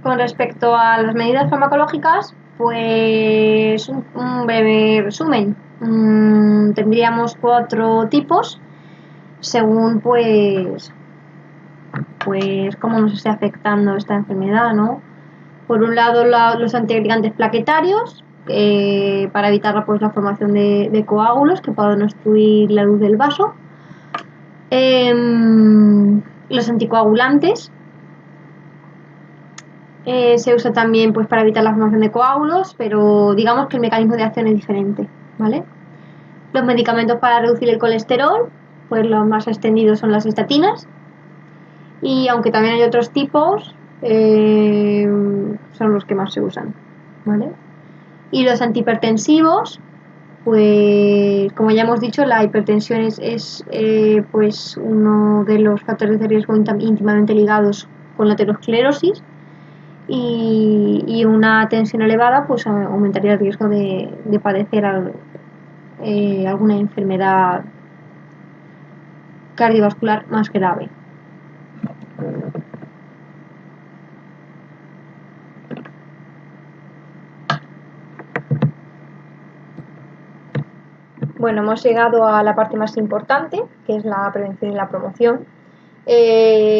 Con respecto a las medidas farmacológicas, pues un breve resumen. Tendríamos 4 tipos según pues cómo nos esté afectando esta enfermedad, ¿no? Por un lado, los antiagregantes plaquetarios, para evitar pues, la formación de coágulos que puedan obstruir la luz del vaso. Los anticoagulantes se usa también pues, para evitar la formación de coágulos, pero digamos que el mecanismo de acción es diferente, ¿vale? Los medicamentos para reducir el colesterol, pues los más extendidos son las estatinas, y aunque también hay otros tipos, son los que más se usan, ¿vale? Y los antihipertensivos, pues como ya hemos dicho, la hipertensión es pues uno de los factores de riesgo íntimamente ligados con la aterosclerosis, y una tensión elevada pues aumentaría el riesgo de padecer alguna enfermedad cardiovascular más grave. Bueno, hemos llegado a la parte más importante, que es la prevención y la promoción.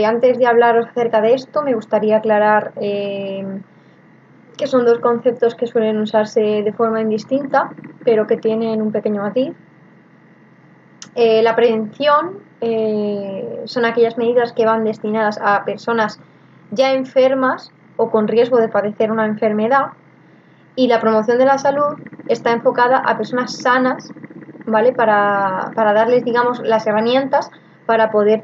Antes de hablaros acerca de esto, me gustaría aclarar que son dos conceptos que suelen usarse de forma indistinta, pero que tienen un pequeño matiz. La prevención son aquellas medidas que van destinadas a personas ya enfermas o con riesgo de padecer una enfermedad, y la promoción de la salud está enfocada a personas sanas, ¿vale? Para darles, digamos, las herramientas para poder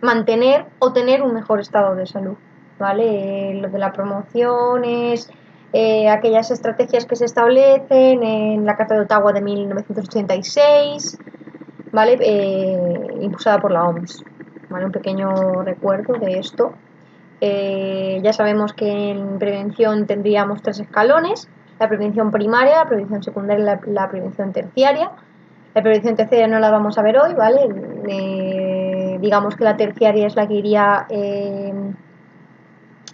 mantener o tener un mejor estado de salud, ¿vale? Lo de la promoción es aquellas estrategias que se establecen en la Carta de Ottawa de 1986, ¿vale? Impulsada por la OMS, ¿vale? Un pequeño recuerdo de esto. Ya sabemos que en prevención tendríamos 3 escalones: la prevención primaria, la prevención secundaria y la prevención terciaria. La prevención terciaria no la vamos a ver hoy, ¿vale? Digamos que la terciaria es la que iría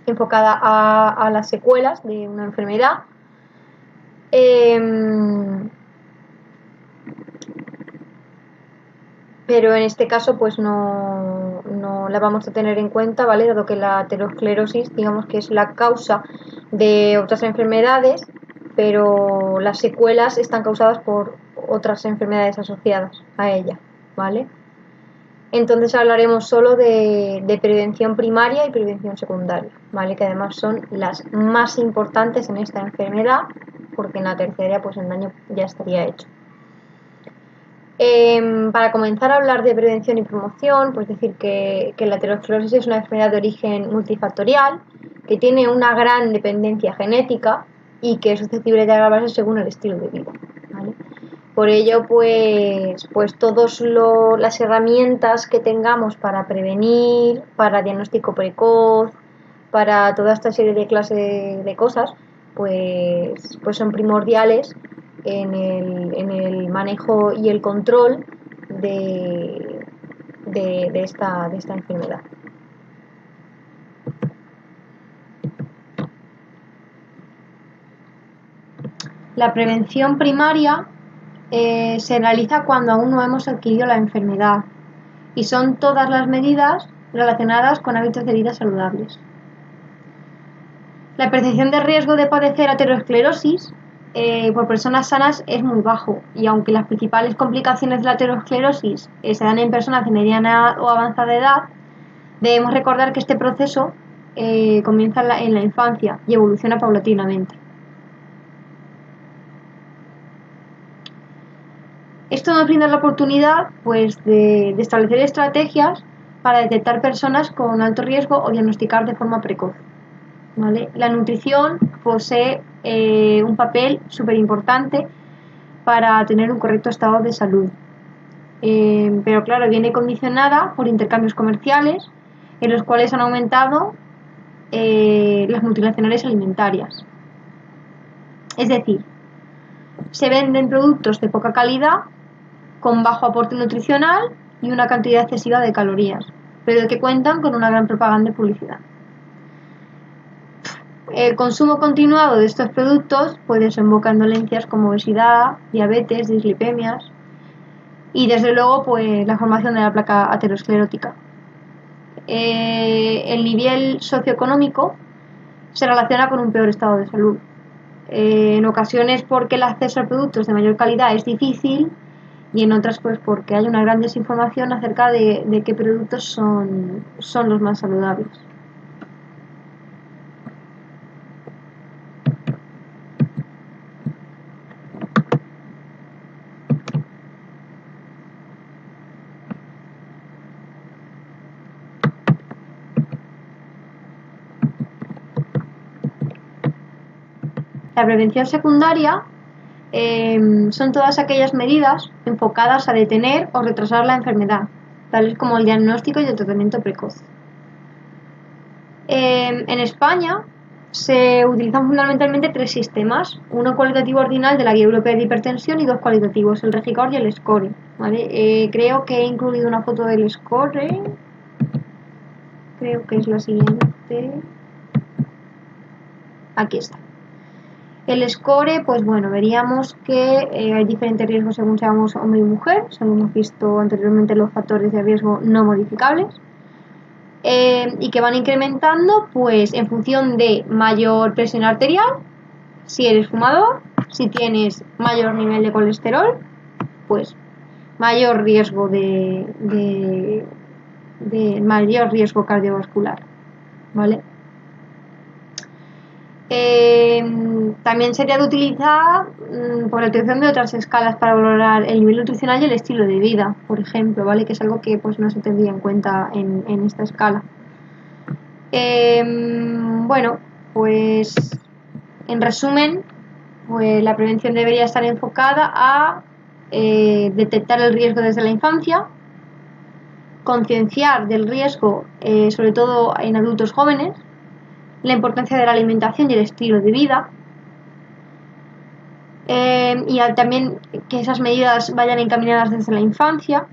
enfocada a las secuelas de una enfermedad. Pero en este caso pues no la vamos a tener en cuenta, ¿vale? Dado que la aterosclerosis, digamos que es la causa de otras enfermedades, pero las secuelas están causadas por otras enfermedades asociadas a ella, ¿vale? Entonces hablaremos solo de prevención primaria y prevención secundaria, ¿vale? Que además son las más importantes en esta enfermedad, porque en la terciaria pues el daño ya estaría hecho. Para comenzar a hablar de prevención y promoción, pues decir que la aterosclerosis es una enfermedad de origen multifactorial, que tiene una gran dependencia genética y que es susceptible de agravarse según el estilo de vida, ¿vale? Por ello, pues todas las herramientas que tengamos para prevenir, para diagnóstico precoz, para toda esta serie de clases de cosas, pues son primordiales en el manejo y el control de esta enfermedad. La prevención primaria se realiza cuando aún no hemos adquirido la enfermedad, y son todas las medidas relacionadas con hábitos de vida saludables. La percepción de riesgo de padecer aterosclerosis por personas sanas es muy bajo, y aunque las principales complicaciones de la aterosclerosis se dan en personas de mediana o avanzada edad, debemos recordar que este proceso comienza en la infancia y evoluciona paulatinamente. Esto nos brinda la oportunidad pues, de establecer estrategias para detectar personas con alto riesgo o diagnosticar de forma precoz, ¿vale? La nutrición posee un papel súper importante para tener un correcto estado de salud, pero claro, viene condicionada por intercambios comerciales en los cuales han aumentado las multinacionales alimentarias. Es decir, se venden productos de poca calidad, con bajo aporte nutricional y una cantidad excesiva de calorías, pero que cuentan con una gran propaganda y publicidad. El consumo continuado de estos productos puede desembocar en dolencias como obesidad, diabetes, dislipemias y desde luego pues la formación de la placa aterosclerótica. El nivel socioeconómico se relaciona con un peor estado de salud. en ocasiones porque el acceso a productos de mayor calidad es difícil y en otras pues porque hay una gran desinformación acerca de qué productos son los más saludables. La prevención secundaria son todas aquellas medidas enfocadas a detener o retrasar la enfermedad, tales como el diagnóstico y el tratamiento precoz. En España se utilizan fundamentalmente 3 sistemas, uno cualitativo ordinal de la Guía Europea de Hipertensión y 2 cualitativos, el Regicor y el SCORE. ¿Vale? Creo que he incluido una foto del SCORE, creo que es la siguiente, aquí está. El SCORE, pues bueno, veríamos que hay diferentes riesgos según seamos hombre y mujer, según hemos visto anteriormente los factores de riesgo no modificables, y que van incrementando pues en función de mayor presión arterial, si eres fumador, si tienes mayor nivel de colesterol, pues mayor riesgo de mayor riesgo cardiovascular, ¿vale? También sería de utilizar por la utilización de otras escalas para valorar el nivel nutricional y el estilo de vida, por ejemplo, ¿vale? Que es algo que pues no se tendría en cuenta en esta escala. Bueno, pues en resumen, pues la prevención debería estar enfocada a detectar el riesgo desde la infancia, concienciar del riesgo, sobre todo en adultos jóvenes, la importancia de la alimentación y el estilo de vida, y también que esas medidas vayan encaminadas desde la infancia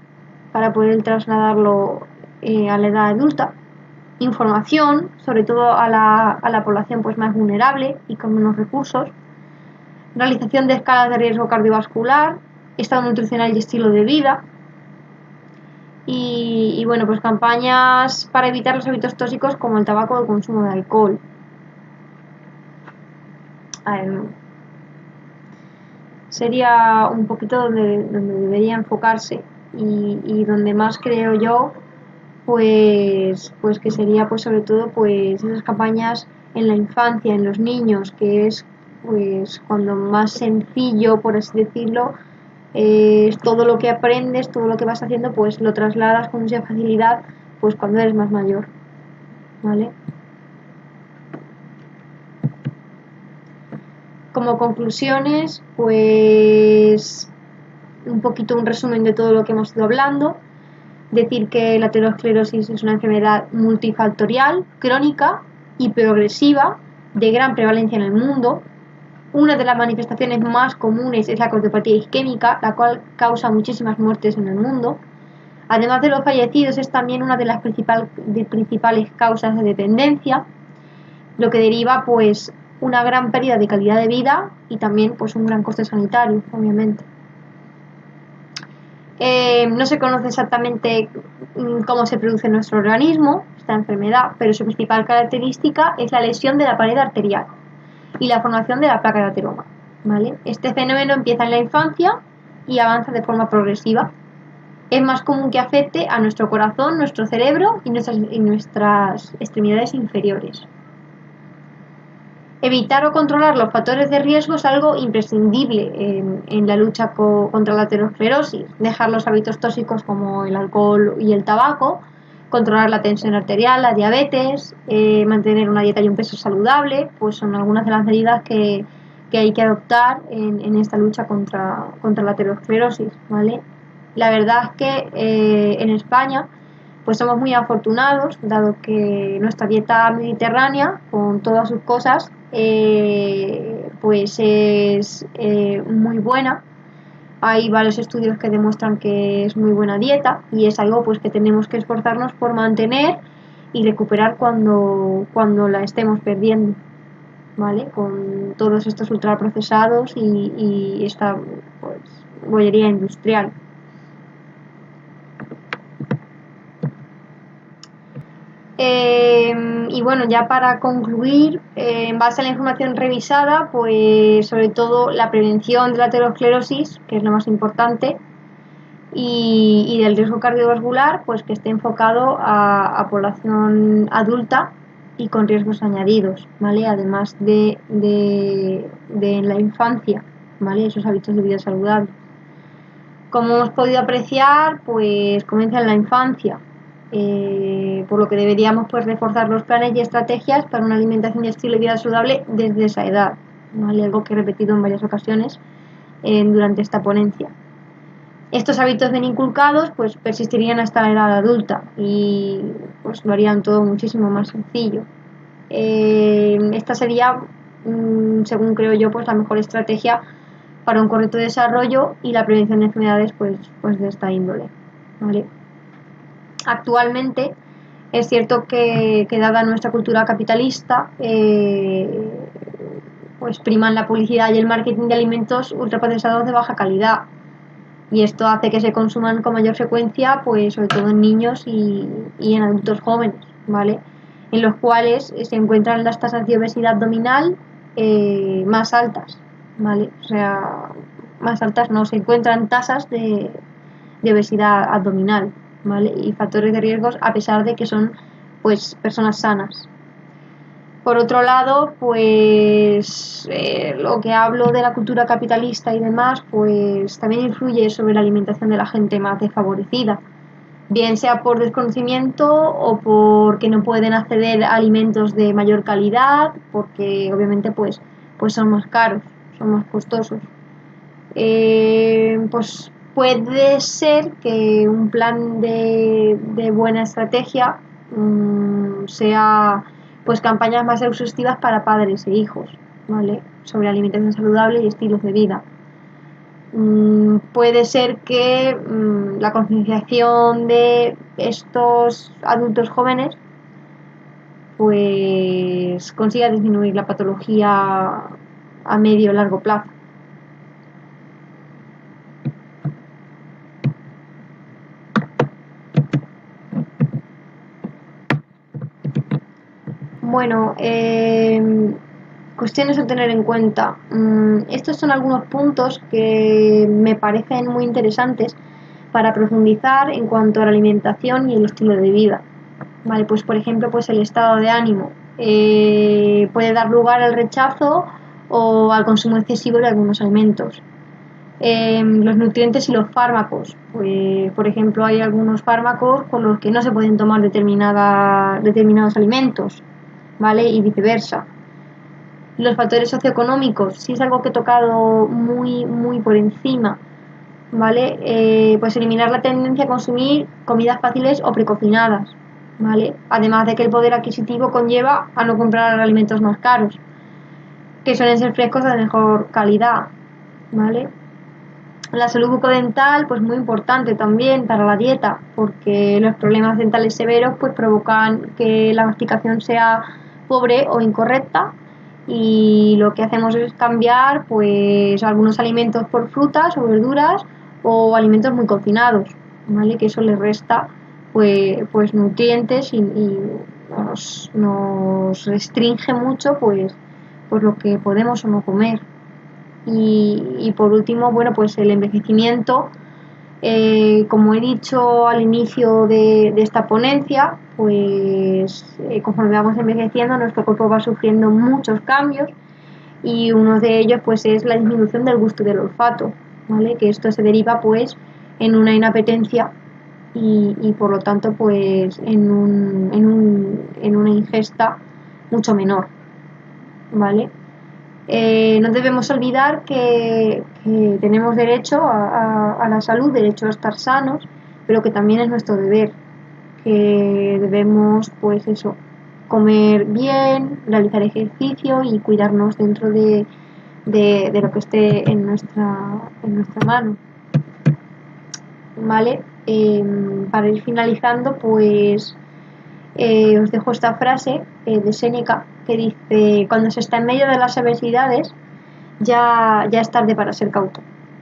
para poder trasladarlo a la edad adulta. Información, sobre todo a la población pues más vulnerable y con menos recursos. Realización de escalas de riesgo cardiovascular, estado nutricional y estilo de vida. Y bueno, pues campañas para evitar los hábitos tóxicos como el tabaco o el consumo de alcohol. Sería un poquito donde debería enfocarse y donde más creo yo pues que sería pues sobre todo pues esas campañas en la infancia, en los niños, que es pues cuando más sencillo, por así decirlo, todo lo que aprendes, todo lo que vas haciendo, pues lo trasladas con mucha facilidad pues cuando eres más mayor, ¿vale? Como conclusiones, pues un poquito un resumen de todo lo que hemos ido hablando. Decir que la aterosclerosis es una enfermedad multifactorial, crónica y progresiva, de gran prevalencia en el mundo. Una de las manifestaciones más comunes es la cardiopatía isquémica, la cual causa muchísimas muertes en el mundo. Además de los fallecidos, es también una de las principales causas de dependencia, lo que deriva pues una gran pérdida de calidad de vida y también pues un gran coste sanitario, obviamente. No se conoce exactamente cómo se produce en nuestro organismo esta enfermedad, pero su principal característica es la lesión de la pared arterial y la formación de la placa de ateroma, ¿vale? Este fenómeno empieza en la infancia y avanza de forma progresiva. Es más común que afecte a nuestro corazón, nuestro cerebro y nuestras extremidades inferiores. Evitar o controlar los factores de riesgo es algo imprescindible en la lucha contra la aterosclerosis. Dejar los hábitos tóxicos como el alcohol y el tabaco, controlar la tensión arterial, la diabetes, mantener una dieta y un peso saludable, pues son algunas de las medidas que hay que adoptar en esta lucha contra la aterosclerosis, ¿vale? La verdad es que en España pues somos muy afortunados, dado que nuestra dieta mediterránea, con todas sus cosas, pues es muy buena. Hay varios estudios que demuestran que es muy buena dieta y es algo pues que tenemos que esforzarnos por mantener y recuperar cuando la estemos perdiendo, ¿vale? Con todos estos ultraprocesados y esta pues, bollería industrial. Y bueno, ya para concluir, en base a la información revisada, pues sobre todo la prevención de la aterosclerosis, que es lo más importante, y del riesgo cardiovascular, pues que esté enfocado a población adulta y con riesgos añadidos, ¿vale? Además de la infancia, ¿vale? Esos hábitos de vida saludables. Como hemos podido apreciar, pues comienza en la infancia, por lo que deberíamos pues reforzar los planes y estrategias para una alimentación y estilo de vida saludable desde esa edad, ¿vale? Algo que he repetido en varias ocasiones durante esta ponencia. Estos hábitos bien inculcados pues persistirían hasta la edad adulta y pues lo harían todo muchísimo más sencillo. Esta sería, según creo yo, pues la mejor estrategia para un correcto desarrollo y la prevención de enfermedades pues de esta índole, ¿vale? Actualmente es cierto que dada nuestra cultura capitalista, pues priman la publicidad y el marketing de alimentos ultraprocesados de baja calidad, y esto hace que se consuman con mayor frecuencia, pues sobre todo en niños y en adultos jóvenes, ¿vale? En los cuales se encuentran las tasas de obesidad abdominal más altas, ¿vale? O sea, más altas no, se encuentran tasas de obesidad abdominal, ¿vale? Y factores de riesgos a pesar de que son pues personas sanas. Por otro lado, pues lo que hablo de la cultura capitalista y demás, pues también influye sobre la alimentación de la gente más desfavorecida, bien sea por desconocimiento o porque no pueden acceder a alimentos de mayor calidad, porque obviamente pues son más caros, son más costosos. Pues puede ser que un plan de buena estrategia sea pues campañas más exhaustivas para padres e hijos, ¿vale? Sobre alimentación saludable y estilos de vida. Puede ser que la concienciación de estos adultos jóvenes pues consiga disminuir la patología a medio o largo plazo. Bueno, cuestiones a tener en cuenta. Estos son algunos puntos que me parecen muy interesantes para profundizar en cuanto a la alimentación y el estilo de vida. Vale, pues por ejemplo, pues el estado de ánimo puede dar lugar al rechazo o al consumo excesivo de algunos alimentos. Los nutrientes y los fármacos. Pues, por ejemplo, hay algunos fármacos con los que no se pueden tomar determinados alimentos, ¿vale? Y viceversa. Los factores socioeconómicos, si es algo que he tocado muy por encima, ¿vale? Pues eliminar la tendencia a consumir comidas fáciles o precocinadas, ¿vale? Además de que el poder adquisitivo conlleva a no comprar alimentos más caros, que suelen ser frescos de mejor calidad, ¿vale? La salud bucodental, pues muy importante también para la dieta, porque los problemas dentales severos pues provocan que la masticación sea pobre o incorrecta, y lo que hacemos es cambiar pues algunos alimentos por frutas o verduras o alimentos muy cocinados, ¿vale? Que eso le resta pues nutrientes y nos restringe mucho pues lo que podemos o no comer. Y por último, bueno, pues el envejecimiento, como he dicho al inicio de esta ponencia, pues conforme vamos envejeciendo nuestro cuerpo va sufriendo muchos cambios, y uno de ellos pues es la disminución del gusto y del olfato, ¿vale? Que esto se deriva pues en una inapetencia y por lo tanto pues en una ingesta mucho menor, ¿vale? No debemos olvidar que tenemos derecho a la salud, derecho a estar sanos, pero que también es nuestro deber, que debemos, pues eso, comer bien, realizar ejercicio y cuidarnos dentro de lo que esté en nuestra mano, ¿vale? Para ir finalizando, pues os dejo esta frase de Séneca que dice: cuando se está en medio de las adversidades ya es tarde para ser cauto.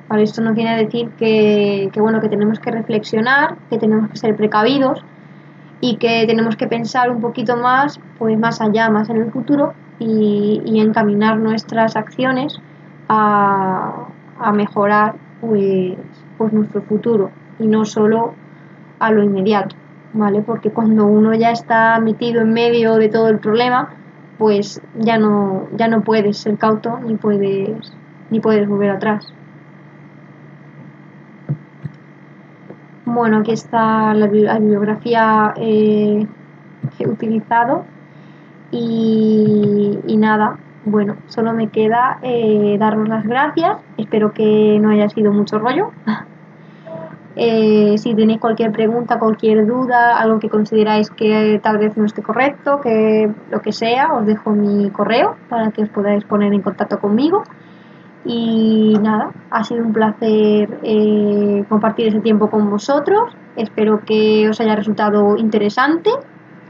Vale, esto no quiere decir que bueno, que tenemos que reflexionar, que tenemos que ser precavidos y que tenemos que pensar un poquito más, pues más allá, más en el futuro y encaminar nuestras acciones a mejorar pues nuestro futuro y no solo a lo inmediato, ¿vale? Porque cuando uno ya está metido en medio de todo el problema, pues ya no puedes ser cauto ni puedes volver atrás. Bueno, aquí está la bibliografía que he utilizado y nada, bueno, solo me queda daros las gracias. Espero que no haya sido mucho rollo. Si tenéis cualquier pregunta, cualquier duda, algo que consideráis que tal vez no esté correcto, que lo que sea, os dejo mi correo para que os podáis poner en contacto conmigo. Y nada, ha sido un placer compartir ese tiempo con vosotros. Espero que os haya resultado interesante,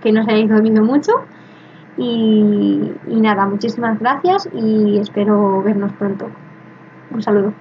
que no os hayáis dormido mucho. Y nada, muchísimas gracias y espero vernos pronto. Un saludo.